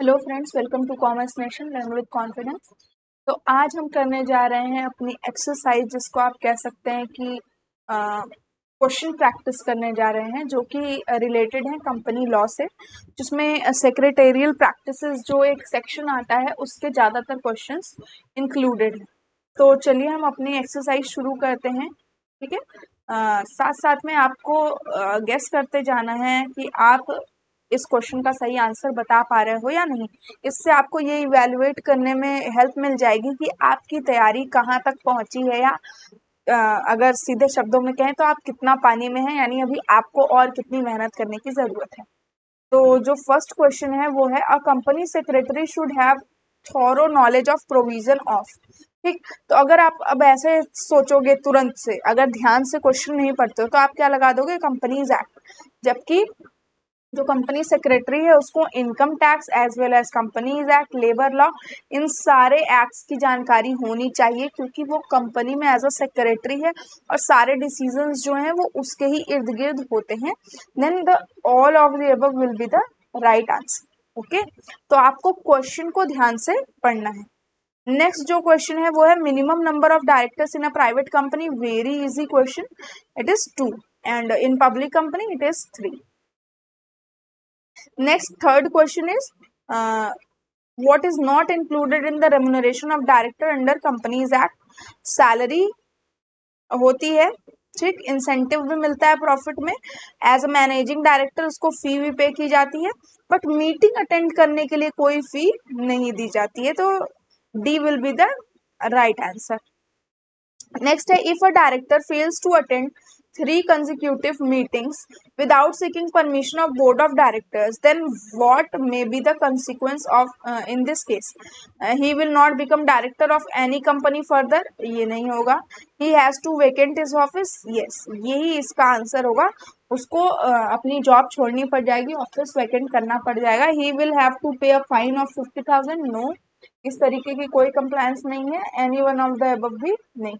Hello friends, welcome to commerce nation learn with confidence. तो आज हम करने जा रहे हैं अपनी एक्सरसाइज, जिसको आप कह सकते हैं कि क्वेश्चन प्रैक्टिस करने जा रहे हैं, जो कि रिलेटेड है कंपनी लॉ से, जिसमें सेक्रेटेरियल प्रैक्टिसेस जो एक सेक्शन आता है उसके ज़्यादातर क्वेश्चंस इंक्लूडेड हैं। तो चलिए हम अपनी एक्सरसाइज शुरू करते हैं। ठीक है। साथ साथ में आपको गेस करते जाना है कि आप इस क्वेश्चन का सही आंसर बता पा रहे हो या नहीं। इससे आपको ये इवैल्यूएट करने में हेल्प मिल जाएगी कि आपकी तैयारी कहाँ तक पहुंची है, या अगर सीधे शब्दों में कहें तो आप कितना पानी में हैं, यानी अभी आपको और कितनी मेहनत करने की ज़रूरत है। तो जो फर्स्ट क्वेश्चन है वो है, अ company secretary should have thorough knowledge of provision of. ठीक। तो अगर आप अब ऐसे सोचोगे तुरंत से, अगर ध्यान से क्वेश्चन नहीं पढ़ते हो, तो आप क्या लगा दोगे, कंपनीज एक्ट। जबकि जो कंपनी सेक्रेटरी है उसको income tax as well as companies act, labour law, इन सारे एक्ट्स की जानकारी होनी चाहिए, क्योंकि वो कंपनी में एज अ सेक्रेटरी है और सारे डिसीजंस जो हैं वो उसके ही इर्द गिर्द होते हैं। Then the all of the above will be the right answer. Okay. तो आपको क्वेश्चन को ध्यान से पढ़ना है। नेक्स्ट जो क्वेश्चन है वो है, minimum number of directors in a private company. Very easy question, it is 2 and in public company it is 3। Next, third question is, what is not included in the remuneration of director under Companies Act? Salary होती है, ठीक, incentive भी मिलता है profit में, as a managing director उसको फी भी पे की जाती है, बट मीटिंग अटेंड करने के लिए कोई फी नहीं दी जाती है। तो D will be the right answer. Next है, if a director fails to attend 3 consecutive meetings without seeking permission of board of directors, then what may be the consequence of in this case? He will not become director of any company further. ये नहीं होगा. He has to vacate his office. Yes, यही इसका answer होगा. उसको अपनी job छोड़नी पड़ जाएगी, ऑफिस वैकेंट करना पड़ जाएगा. He will have to pay a fine of 50,000. No, इस तरीके की कोई कंप्लायंस नहीं है. Any one of the above भी नहीं.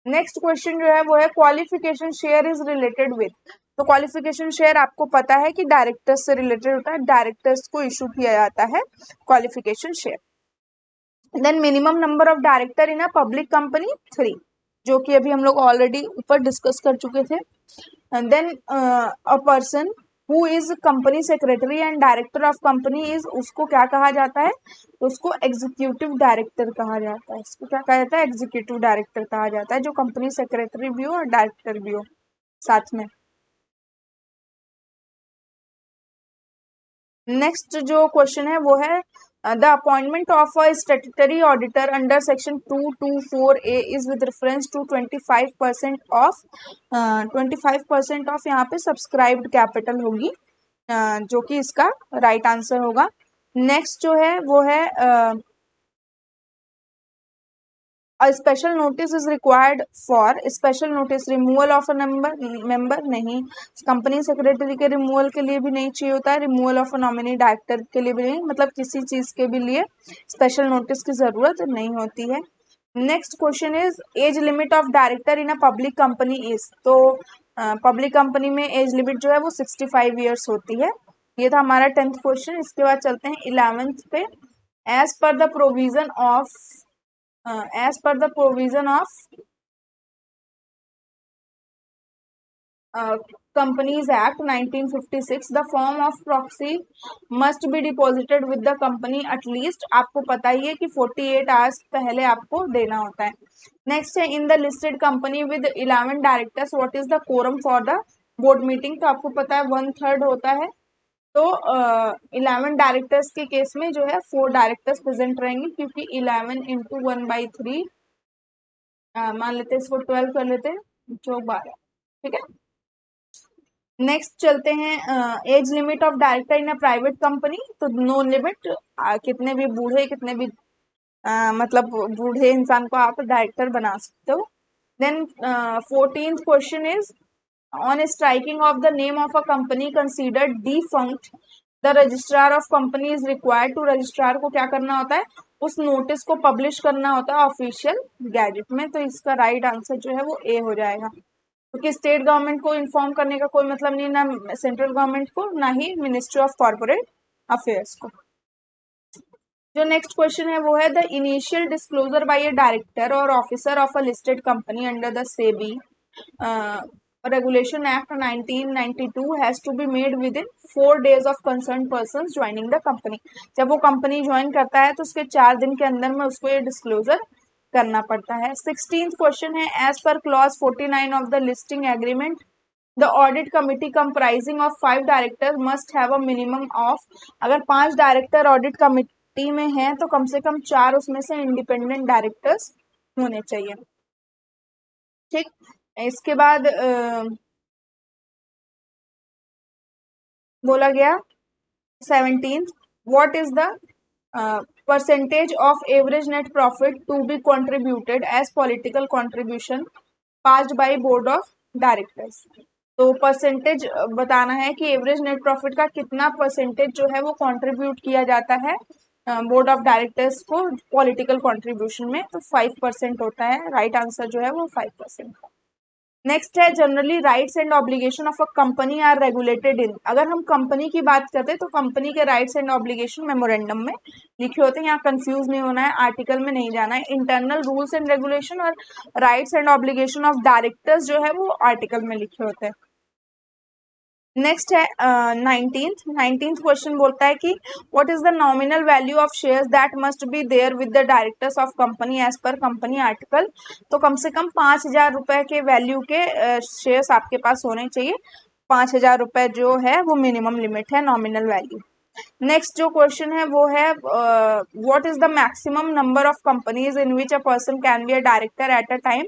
नेक्स्ट क्वेश्चन जो है वो है, qualification share is related with. तो क्वालिफिकेशन शेयर आपको पता है कि डायरेक्टर्स से रिलेटेड होता है, डायरेक्टर्स को इशू किया जाता है qualification share. Then minimum number of director in a public company 3, जो कि अभी हम लोग ऑलरेडी ऊपर डिस्कस कर चुके थे। And then a person who is company secretary and director of company is, उसको क्या कहा जाता है, उसको एग्जीक्यूटिव डायरेक्टर कहा जाता है। इसको क्या कहा जाता है, एग्जीक्यूटिव डायरेक्टर कहा जाता है, जो कंपनी सेक्रेटरी भी हो और डायरेक्टर भी हो साथ में। नेक्स्ट जो क्वेश्चन है वो है, the appointment of a statutory auditor under section 224A is with reference to 25% of 25% of, यहाँ पे सब्सक्राइब्ड कैपिटल होगी, जो कि इसका राइट आंसर होगा। नेक्स्ट जो है वो है, a special notice is required for special notice removal of a member नहीं, कंपनी सेक्रेटरी के रिमूवल के लिए भी नहीं चाहिए होता है, removal of a nominee director के लिए भी नहीं, मतलब किसी चीज के भी लिए स्पेशल नोटिस की जरूरत नहीं होती है। Next question is, age limit of director in a public company is. तो पब्लिक कंपनी में एज लिमिट जो है वो 65 ईयर्स होती है। ये था हमारा 10th क्वेश्चन। इसके बाद चलते हैं 11th पे। As per the provision of as per the provision of Companies Act 1956, the form of proxy must be deposited with the company at least, आपको पता ही है कि 48 आवर्स पहले आपको देना होता है। नेक्स्ट है, in the listed company with 11 directors what is the quorum for the board meeting. तो आपको पता है 1/3 होता है। तो 11 डायरेक्टर्स के केस में जो है 4 डायरेक्टर्स प्रेजेंट रहेंगे, क्योंकि 11 इंटू 1/3, मान लेते हैं इसको 12 कर लेते हैं, जो 12। ठीक है। नेक्स्ट चलते हैं, age limit of director in a private company. तो नो लिमिट, कितने भी बूढ़े, कितने भी मतलब बूढ़े इंसान को आप डायरेक्टर बना सकते हो। Then 14th question is, on striking off the name of a company considered defunct, the registrar of company is required to. Registrar को क्या करना होता है, उस नोटिस को पब्लिश करना होता है ऑफिशियल गैजेट में। तो इसका राइट आंसर जो है वो ए हो जाएगा, क्योंकि स्टेट गवर्नमेंट को इन्फॉर्म करने का कोई मतलब नहीं, ना सेंट्रल गवर्नमेंट को, ना ही मिनिस्ट्री ऑफ कॉर्पोरेट अफेयर्स को। जो नेक्स्ट क्वेश्चन है वो है the initial disclosure by a director और officer of a listed company under the SEBI regulation act 1992 has to be made within 4 days of concern person joining the company. जब वो company join करता है तो उसके 4 दिन के अंदर में उसको ये डिस्क्लोजर करना पड़ता है। 16th क्वेश्चन है as per clause 49 of the listing agreement the audit committee comprising of 5 director must have a minimum of. अगर 5 डायरेक्टर ऑडिट कमिटी में हैं तो कम से कम 4 उसमें से इंडिपेंडेंट डायरेक्टर्स होने चाहिए। ठीक, इसके बाद बोला गया 17th what is the percentage of average net profit to be contributed as political contribution passed by board of directors। तो परसेंटेज बताना है कि एवरेज नेट प्रॉफिट का कितना परसेंटेज जो है वो कंट्रीब्यूट किया जाता है बोर्ड ऑफ डायरेक्टर्स को पॉलिटिकल कंट्रीब्यूशन में। तो 5% होता है, राइट आंसर जो है वो 5% है। नेक्स्ट है generally rights and obligation of a company are regulated in. अगर हम कंपनी की बात करते हैं तो कंपनी के राइट्स एंड ऑब्लिगेशन मेमोरेंडम में लिखे होते हैं। यहाँ कंफ्यूज नहीं होना है, आर्टिकल में नहीं जाना है। इंटरनल रूल्स एंड रेगुलेशन और rights and obligation of directors जो है वो आर्टिकल में लिखे होते हैं। नेक्स्ट है 19th क्वेश्चन बोलता है कि what is the nominal value of shares that must be there with the directors of company as per company article. तो कम से कम 5,000 रुपए के वैल्यू के शेयर्स आपके पास होने चाहिए। 5,000 रुपए जो है वो मिनिमम लिमिट है, नॉमिनल वैल्यू। नेक्स्ट जो क्वेश्चन है वो है what is the maximum number of companies in which a person can be a director at a time.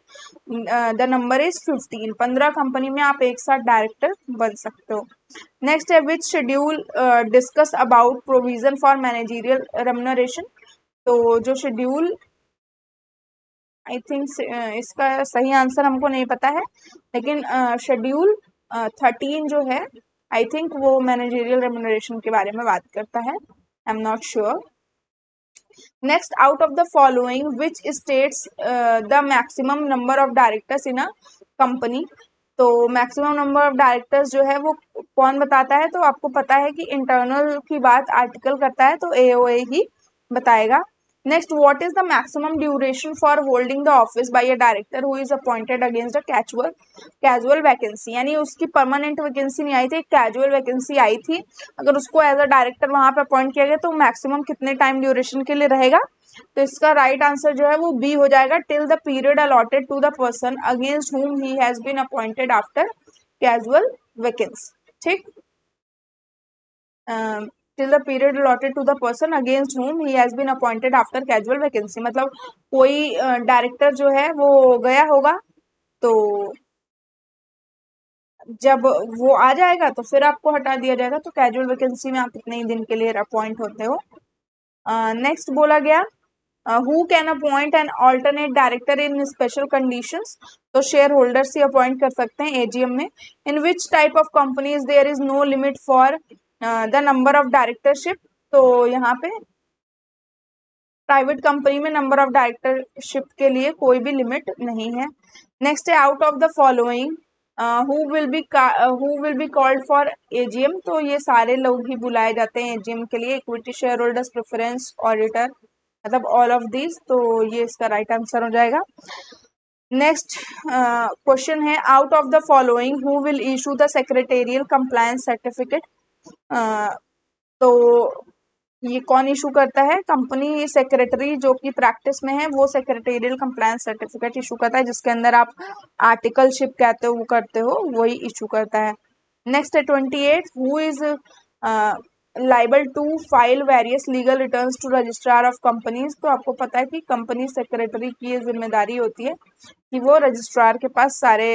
The number is 15। 15 company में आप एक साथ डायरेक्टर बन सकते हो। नेक्स्ट है which schedule discuss about provision for managerial remuneration. तो जो शेड्यूल आई थिंक इसका सही आंसर हमको नहीं पता है, लेकिन शेड्यूल 13 जो है आई थिंक वो मैनेजरियल रेम्युनरेशन के बारे में बात करता है, I am not sure. Next out of the following which states the maximum number of directors in a company. तो मैक्सिमम नंबर ऑफ डायरेक्टर्स जो है वो कौन बताता है, तो आपको पता है कि इंटरनल की बात आर्टिकल करता है तो एओए ही बताएगा। Next what is the maximum duration for holding the office by a director who is appointed against a casual vacancy. यानी उसकी परमानेंट वैकेंसी नहीं आई थी, कैजुअल वैकेंसी आई थी। अगर उसको एज अ डायरेक्टर वहां पे अपॉइंट किया गया तो मैक्सिमम कितने टाइम ड्यूरेशन के लिए रहेगा। तो इसका राइट आंसर जो है वो बी हो जाएगा, till the period allotted to the person against whom he has been appointed after casual vacancy. ठीक, till the period allotted to the person against whom he has been appointed after casual vacancy. मतलब कोई director जो है वो गया होगा तो जब वो आ जाएगा तो फिर आपको हटा दिया जाएगा। तो कैजुअल वैकेंसी में आप इतने ही दिन के लिए अपॉइंट होते हो। नेक्स्ट बोला गया who can appoint an alternate director in special conditions. तो शेयर होल्डर्स ही अपॉइंट कर सकते हैं एजीएम में। In which type of companies there is no limit for the number of directorship. तो यहाँ पे प्राइवेट कंपनी में नंबर ऑफ डायरेक्टरशिप के लिए कोई भी लिमिट नहीं है। नेक्स्ट है out of the following who will be called for AGM. तो ये सारे लोग ही बुलाए जाते हैं एजीएम के लिए, equity share holders, preference, auditor, मतलब ऑल ऑफ दिस। तो ये इसका राइट आंसर हो जाएगा। नेक्स्ट क्वेश्चन है out of the following who will issue the secretarial compliance certificate. तो ये कौन इशू करता है, कंपनी सेक्रेटरी जो कि प्रैक्टिस में है वो सेक्रेटेरियल कंप्लायंस सर्टिफिकेट इशू करता है, जिसके अंदर आप आर्टिकलशिप कहते हो वो करते हो, वही इशू करता है। नेक्स्ट है 28 who is liable to file various legal returns to registrar of companies. तो आपको पता है कि कंपनी सेक्रेटरी की ये जिम्मेदारी होती है कि वो रजिस्ट्रार के पास सारे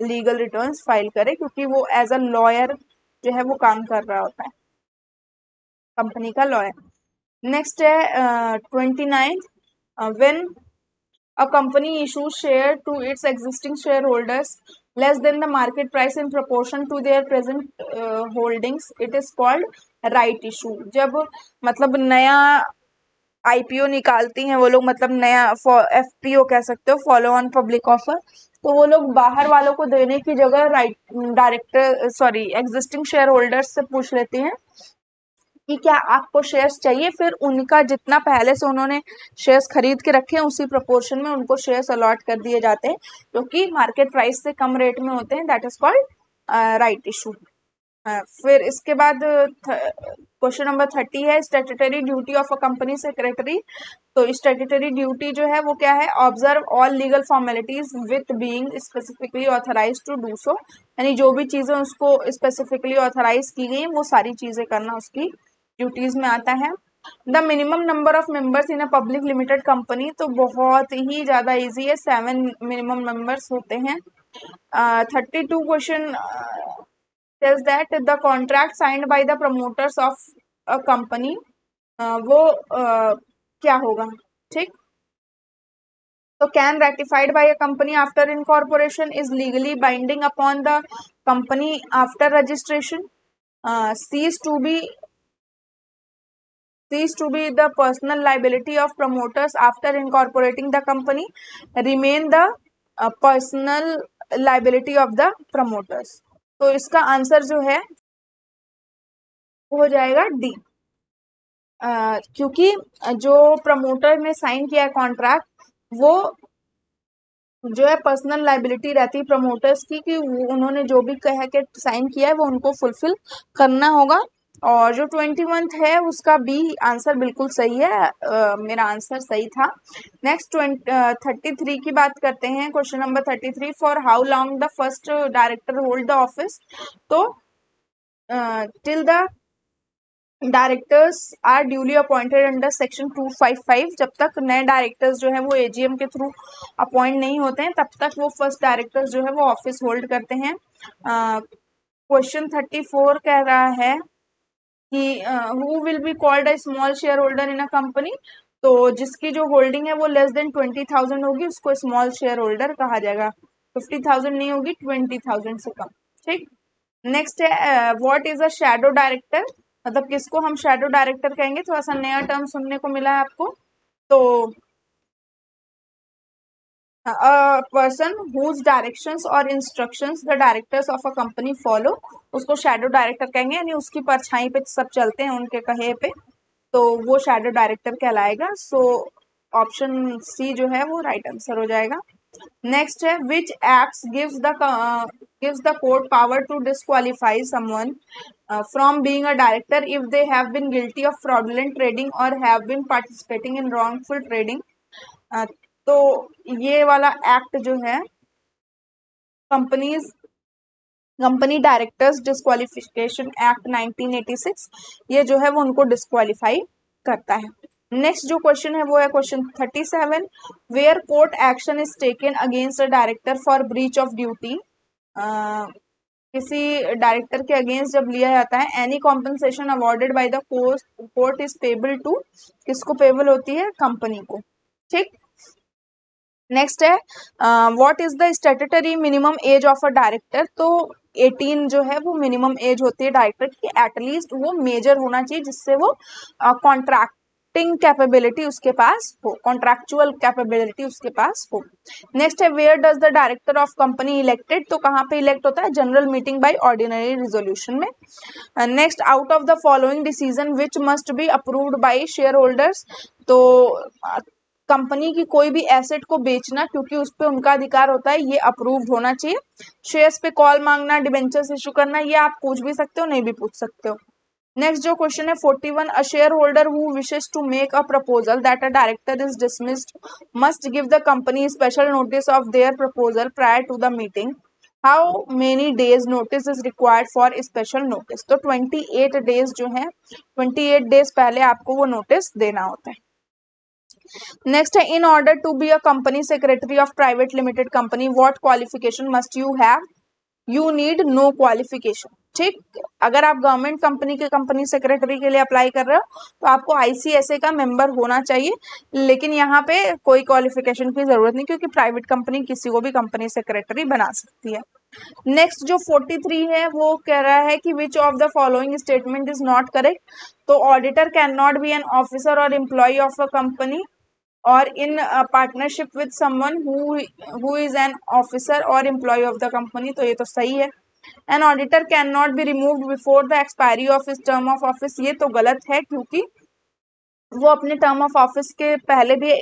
लीगल रिटर्न्स फाइल करे, क्योंकि वो एज अ लॉयर जो है वो काम कर रहा होता है, कंपनी का लॉयर। नेक्स्ट है 29 when a company issues share to its existing share holders less than the market price in proportion to their present holdings it is called right issue. जब मतलब नया आईपीओ निकालती हैं वो लोग, मतलब नया एफपीओ कह सकते हो, फॉलो ऑन पब्लिक ऑफर, तो वो लोग बाहर वालों को देने की जगह डायरेक्टर एग्जिस्टिंग शेयर होल्डर्स से पूछ लेती हैं कि क्या आपको शेयर्स चाहिए, फिर उनका जितना पहले से उन्होंने शेयर्स खरीद के रखे हैं उसी प्रोपोर्शन में उनको शेयर्स अलॉट कर दिए जाते हैं जो कि मार्केट प्राइस से कम रेट में होते हैं, that is called right issue. फिर इसके बाद क्वेश्चन नंबर 30 है statutory duty of a company secretary. तो स्टैट्यूटरी ड्यूटी जो है वो क्या है, observe all legal formalities with being specifically authorise to do so, यानी जो भी चीजें उसको स्पेसिफिकली ऑथराइज की गई वो सारी चीजें करना उसकी ड्यूटीज में आता है। The minimum number of members in a public limited company, तो बहुत ही ज्यादा इजी है, 7 मिनिमम मेंबर्स होते हैं। 32 question says that the contract signed by the promoters of a company वो क्या होगा, ठीक। तो can ratified by a company after incorporation is legally binding upon the company after registration, cease to be the personal liability of promoters after incorporating the company, remain the personal liability of the promoters। तो इसका answer जो है हो जाएगा D, क्योंकि जो promoter ने sign किया है कॉन्ट्रैक्ट वो जो है पर्सनल लाइबिलिटी रहती है प्रमोटर्स की, कि उन्होंने जो भी कह के साइन किया है वो उनको फुलफिल करना होगा। और जो 21 है उसका बी आंसर बिल्कुल सही है, मेरा आंसर सही था। नेक्स्ट 33 की बात करते हैं, question number 33, for how long the first director hold the office. तो till the directors are duly appointed under section 255, जब तक नए डायरेक्टर्स जो है वो एजीएम के थ्रू अपॉइंट नहीं होते हैं तब तक वो फर्स्ट डायरेक्टर्स जो है वो ऑफिस होल्ड करते हैं। क्वेश्चन 34 कह रहा है कि who will be called a small share holder in a company. तो जिसकी जो होल्डिंग है वो लेस देन 20,000 होगी उसको स्मॉल शेयर होल्डर कहा जाएगा, 50,000 नहीं होगी, 20,000 से कम, ठीक। नेक्स्ट है what is a shadow director, मतलब किसको हम शैडो डायरेक्टर कहेंगे, थोड़ा सा नया टर्म सुनने को मिला है आपको। तो a person whose directions or instructions the directors of a company follow, उसको शैडो डायरेक्टर कहेंगे, यानी उसकी परछाई पे सब चलते हैं उनके कहे पे, तो वो शैडो डायरेक्टर कहलाएगा। सो ऑप्शन सी जो है वो राइट आंसर हो जाएगा। नेक्स्ट है which acts gives the court power to disqualify someone from being a director if they have been guilty of fraudulent trading और have been participating in wrongful trading. तो ये वाला एक्ट जो है company directors disqualification act 1986, ये जो है वो उनको डिस्क्वालीफाई करता है। नेक्स्ट जो क्वेश्चन है वो है question 37, where court action is taken against a director for breach of duty. किसी डायरेक्टर के अगेंस्ट जब लिया जाता है, any compensation awarded by the court is payable to, किसको पेबल होती है, कंपनी को, ठीक। नेक्स्ट है what is the statutory minimum age of a director. तो 18 जो है वो मिनिमम एज होती है डायरेक्टर की, एटलीस्ट वो मेजर होना चाहिए जिससे वो कॉन्ट्रैक्टिंग कैपेबिलिटी उसके पास हो, कॉन्ट्रैक्चुअल कैपेबिलिटी उसके पास हो। नेक्स्ट है where does the director of company elected, तो कहाँ पे इलेक्ट होता है, general meeting by ordinary resolution में। Next out of the following decision which must be approved by shareholders. तो कंपनी की कोई भी एसेट को बेचना, क्योंकि उस पर उनका अधिकार होता है, ये अप्रूव्ड होना चाहिए। शेयर्स पे कॉल मांगना, डिबेंचर्स इशू करना, ये आप पूछ भी सकते हो, नहीं भी पूछ सकते हो। नेक्स्ट जो क्वेश्चन है 41, a share holder who wishes to make a proposal that a director is dismissed must give the company special notice of their proposal prior to the meeting. How many days notice is required for special notice. तो 28 days जो है, 28 days पहले आपको वो notice देना होता है। Next है in order to be a company secretary of private limited company what qualification must you have. You need no qualification, ठीक। अगर आप गवर्नमेंट कंपनी के कंपनी सेक्रेटरी के लिए अप्लाई कर रहे हो तो आपको आईसीएसए का मेंबर होना चाहिए, लेकिन यहाँ पे कोई क्वालिफिकेशन की जरूरत नहीं, क्योंकि प्राइवेट कंपनी किसी को भी कंपनी सेक्रेटरी बना सकती है। नेक्स्ट जो 43 है वो कह रहा है कि which of the following statement is not correct. तो auditor can not be an officer और employ of a company or in a partnership with someone who is an officer or employee of the company। तो ये तो सही है। An auditor can not be removed before the expiry of his term of office, ये तो गलत है क्योंकि वो अपने टर्म ऑफ ऑफिस के पहले भी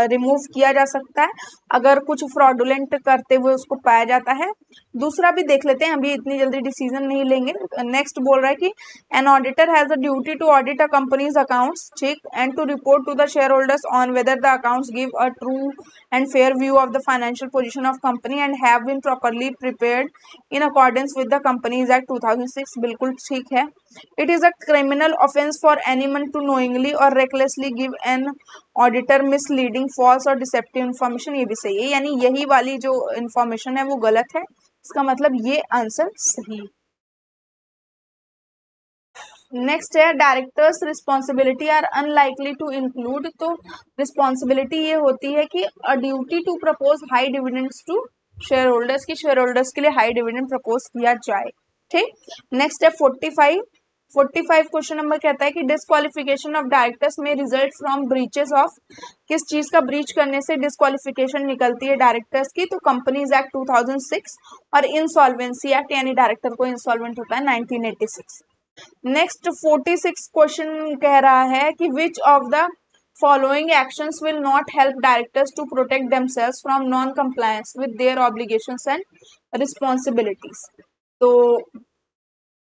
रिमूव किया जा सकता है अगर कुछ फ्रॉडुलेंट करते हुए उसको पाया जाता है। दूसरा भी देख लेते हैं, अभी इतनी जल्दी डिसीजन नहीं लेंगे। नेक्स्ट बोल रहा है कि an auditor has a duty to audit a companies accounts, ठीक, and to report to the shareholders on whether the accounts give a true and fair view of the financial position of company and have been properly prepared in accordance with the companies act 2006, बिल्कुल ठीक है। It is a criminal offense for anyone to knowingly or recklessly give an auditor misleading, false or deceptive information, ये भी सही है, यानी यही वाली जो इंफॉर्मेशन है वो गलत है, इसका मतलब ये आंसर सही। नेक्स्ट है directors responsibility are unlikely to include, तो रिस्पॉन्सिबिलिटी ये होती है कि a duty to propose high dividends to share holders, की शेयर होल्डर्स के लिए हाई डिविडेंड प्रपोज किया जाए, ठीक। नेक्स्ट है 45 क्वेश्चन नंबर कहता है कि डिस्क्वालिफिकेशन ऑफ डायरेक्टर्स में रिजल्ट फ्रॉम ब्रीचेस ऑफ, किस चीज का ब्रीच करने से डिस्क्वालिफिकेशन निकलती है डायरेक्टर्स की, तो कंपनीज एक्ट 2006 और इंसॉल्वेंसी एक्ट, यानी डायरेक्टर को इंसॉल्वेंट होता है 1986। नेक्स्ट 46 क्वेश्चन कह रहा है कि which of the following actions will not help directors to protect themselves from non compliance with their obligations and responsibilities, तो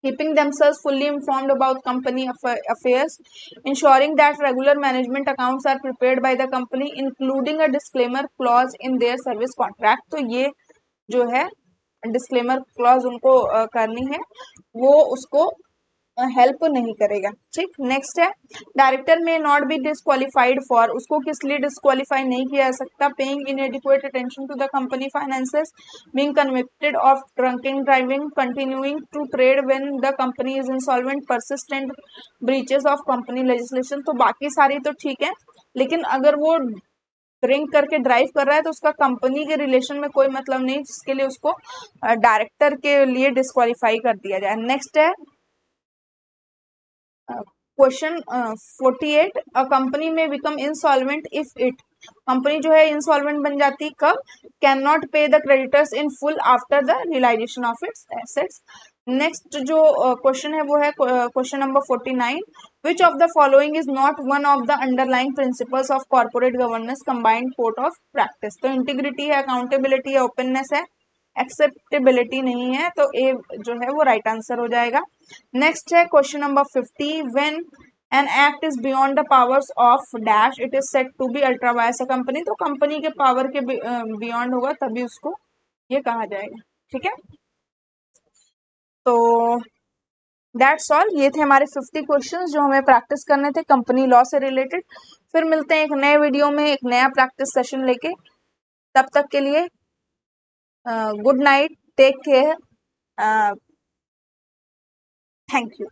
keeping themselves fully informed about company affairs, ensuring that regular management accounts are prepared by the company, including a disclaimer clause in their service contract, तो ये जो है disclaimer clause उनको करनी है, वो उसको हेल्प नहीं करेगा, ठीक। नेक्स्ट है डायरेक्टर में नॉट बी डिस्क्वालिफाइड फॉर, उसको किस लिए डिस्क्वालीफाई नहीं किया जा सकता, paying inadequate attention to the company finances, being convicted of drunken driving, continuing to trade when the company is insolvent, persistent breaches of company legislation, तो बाकी सारी तो ठीक है, लेकिन अगर वो ड्रिंक करके ड्राइव कर रहा है तो उसका कंपनी के रिलेशन में कोई मतलब नहीं, जिसके लिए उसको डायरेक्टर के लिए डिस्क्वालीफाई कर दिया जाए। नेक्स्ट है क्वेश्चन 48, अ कंपनी में become insolvent if it, company जो है इंसॉल्वेंट बन जाती कब, can not pay the creditors in full after the realisation of its assets. Next जो क्वेश्चन है वो है question number 49, which of the following is not one of the underlying principles of corporate governance combined code of practice, तो integrity है, accountability है, openness है, acceptability नहीं है, तो ए जो है वो राइट आंसर हो जाएगा। नेक्स्ट है question number 50, when an act is beyond the powers of dash it is set to be ultra vires, company, तो कंपनी के पावर के बियॉन्ड होगा तभी उसको ये कहा जाएगा, ठीक है। तो दैट्स ऑल, ये थे हमारे 50 क्वेश्चंस जो हमें प्रैक्टिस करने थे कंपनी लॉ से रिलेटेड। फिर मिलते हैं एक नए वीडियो में एक नया प्रैक्टिस सेशन लेके, तब तक के लिए good night, take care, thank you.